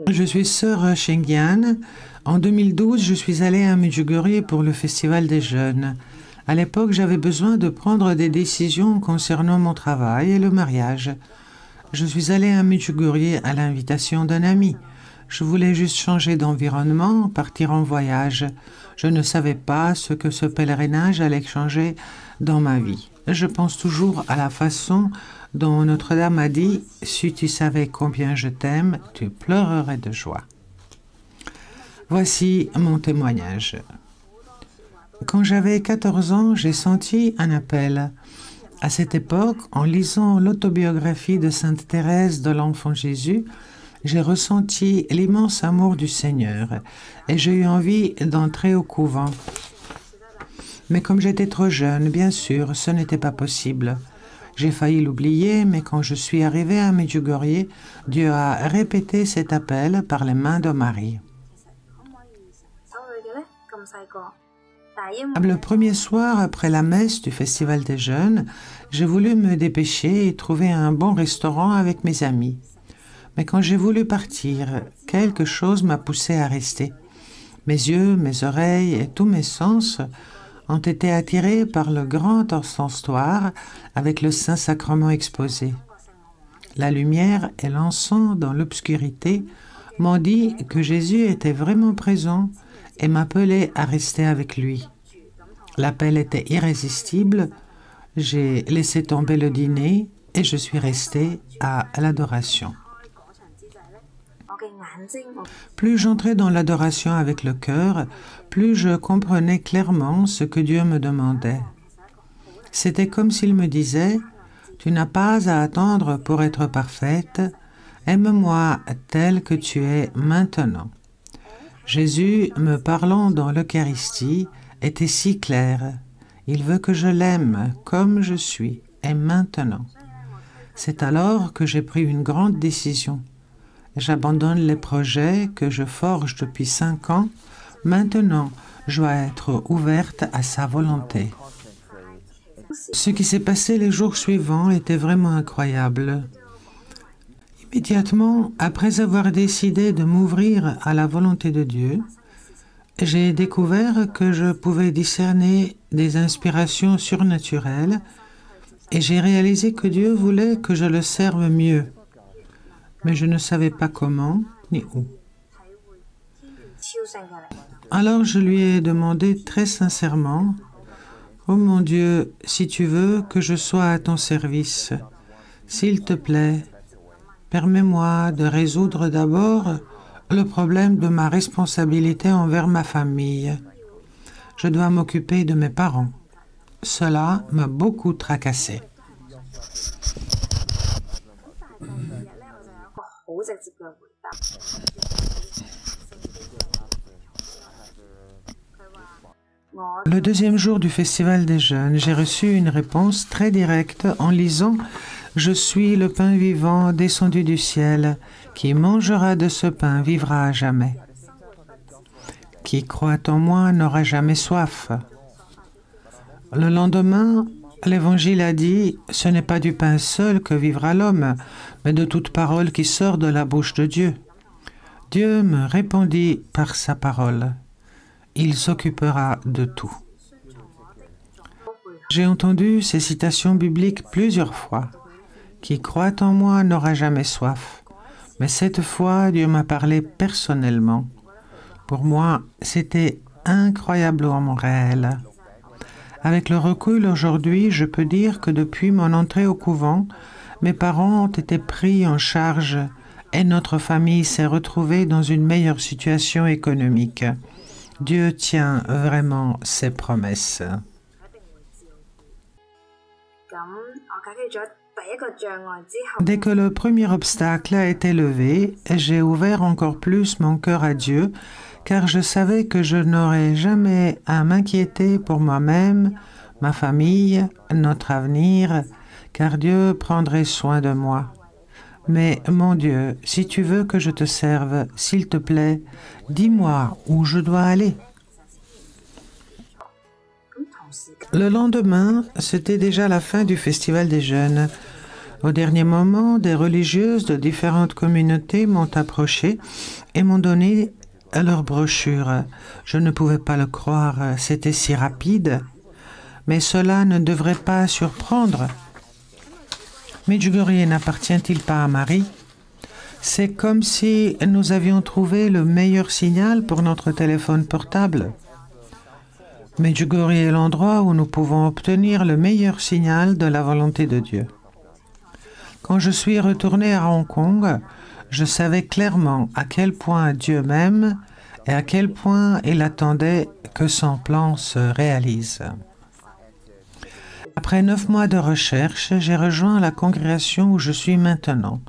Je suis sœur Shengyang. En 2012, je suis allée à Medjugorje pour le Festival des Jeunes. À l'époque, j'avais besoin de prendre des décisions concernant mon travail et le mariage. Je suis allée à Medjugorje à l'invitation d'un ami. Je voulais juste changer d'environnement, partir en voyage. Je ne savais pas ce que ce pèlerinage allait changer dans ma vie. Je pense toujours à la façon dont Notre-Dame a dit « Si tu savais combien je t'aime, tu pleurerais de joie ». Voici mon témoignage. Quand j'avais 14 ans, j'ai senti un appel. À cette époque, en lisant l'autobiographie de Sainte Thérèse de l'Enfant Jésus, j'ai ressenti l'immense amour du Seigneur et j'ai eu envie d'entrer au couvent. Mais comme j'étais trop jeune, bien sûr, ce n'était pas possible. J'ai failli l'oublier, mais quand je suis arrivée à Medjugorje, Dieu a répété cet appel par les mains de Marie. Le premier soir, après la messe du Festival des Jeunes, j'ai voulu me dépêcher et trouver un bon restaurant avec mes amis. Mais quand j'ai voulu partir, quelque chose m'a poussé à rester. Mes yeux, mes oreilles et tous mes sens ont été attirés par le grand encensoir avec le Saint-Sacrement exposé. La lumière et l'encens dans l'obscurité m'ont dit que Jésus était vraiment présent et m'appelait à rester avec lui. L'appel était irrésistible, j'ai laissé tomber le dîner et je suis restée à l'adoration. Plus j'entrais dans l'adoration avec le cœur, plus je comprenais clairement ce que Dieu me demandait. C'était comme s'il me disait « Tu n'as pas à attendre pour être parfaite, aime-moi tel que tu es maintenant ». Jésus, me parlant dans l'Eucharistie, était si clair. Il veut que je l'aime comme je suis, et maintenant. C'est alors que j'ai pris une grande décision. J'abandonne les projets que je forge depuis 5 ans. Maintenant, je dois être ouverte à sa volonté. Ce qui s'est passé les jours suivants était vraiment incroyable. Immédiatement, après avoir décidé de m'ouvrir à la volonté de Dieu, j'ai découvert que je pouvais discerner des inspirations surnaturelles et j'ai réalisé que Dieu voulait que je le serve mieux. Mais je ne savais pas comment ni où. Alors je lui ai demandé très sincèrement, « Oh mon Dieu, si tu veux que je sois à ton service, s'il te plaît, permets-moi de résoudre d'abord le problème de ma responsabilité envers ma famille. Je dois m'occuper de mes parents. Cela m'a beaucoup tracassé. » Le deuxième jour du Festival des Jeunes, j'ai reçu une réponse très directe en lisant « Je suis le pain vivant descendu du ciel, qui mangera de ce pain vivra à jamais. Qui croit en moi n'aura jamais soif. » Le lendemain, l'Évangile a dit « Ce n'est pas du pain seul que vivra l'homme, mais de toute parole qui sort de la bouche de Dieu. » Dieu me répondit par sa parole. Il s'occupera de tout. J'ai entendu ces citations bibliques plusieurs fois. Qui croit en moi n'aura jamais soif. Mais cette fois, Dieu m'a parlé personnellement. Pour moi, c'était incroyablement réel. Avec le recul aujourd'hui, je peux dire que depuis mon entrée au couvent, mes parents ont été pris en charge et notre famille s'est retrouvée dans une meilleure situation économique. Dieu tient vraiment ses promesses. Dès que le premier obstacle a été levé, j'ai ouvert encore plus mon cœur à Dieu, car je savais que je n'aurais jamais à m'inquiéter pour moi-même, ma famille, notre avenir, car Dieu prendrait soin de moi. Mais mon Dieu, si tu veux que je te serve, s'il te plaît, dis-moi où je dois aller. Le lendemain, c'était déjà la fin du Festival des Jeunes. Au dernier moment, des religieuses de différentes communautés m'ont approché et m'ont donné leur brochure. Je ne pouvais pas le croire, c'était si rapide. Mais cela ne devrait pas surprendre. Medjugorje n'appartient-il pas à Marie? C'est comme si nous avions trouvé le meilleur signal pour notre téléphone portable. Medjugorje est l'endroit où nous pouvons obtenir le meilleur signal de la volonté de Dieu. Quand je suis retourné à Hong Kong, je savais clairement à quel point Dieu m'aime et à quel point il attendait que son plan se réalise. Après 9 mois de recherche, j'ai rejoint la congrégation où je suis maintenant.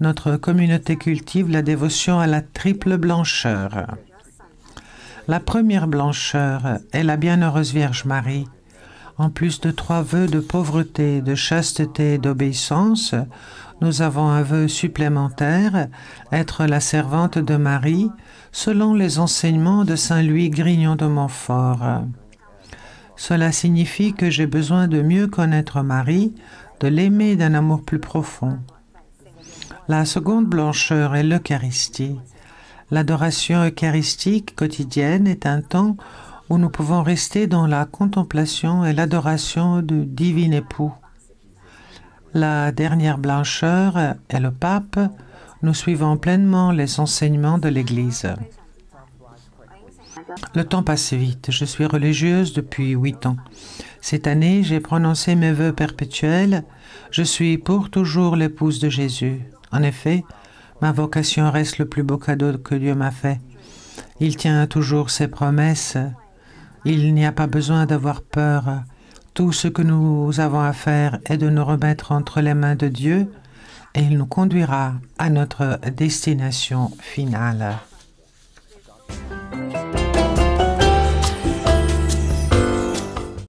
Notre communauté cultive la dévotion à la triple blancheur. La première blancheur est la bienheureuse Vierge Marie. En plus de 3 vœux de pauvreté, de chasteté et d'obéissance, nous avons un vœu supplémentaire, être la servante de Marie, selon les enseignements de Saint Louis Grignon de Montfort. Cela signifie que j'ai besoin de mieux connaître Marie, de l'aimer d'un amour plus profond. La seconde blancheur est l'Eucharistie. L'adoration eucharistique quotidienne est un temps où nous pouvons rester dans la contemplation et l'adoration du divin époux. La dernière blancheur est le pape. Nous suivons pleinement les enseignements de l'Église. Le temps passe vite. Je suis religieuse depuis 8 ans. Cette année, j'ai prononcé mes vœux perpétuels. Je suis pour toujours l'épouse de Jésus. En effet, ma vocation reste le plus beau cadeau que Dieu m'a fait. Il tient toujours ses promesses. Il n'y a pas besoin d'avoir peur. Tout ce que nous avons à faire est de nous remettre entre les mains de Dieu et il nous conduira à notre destination finale.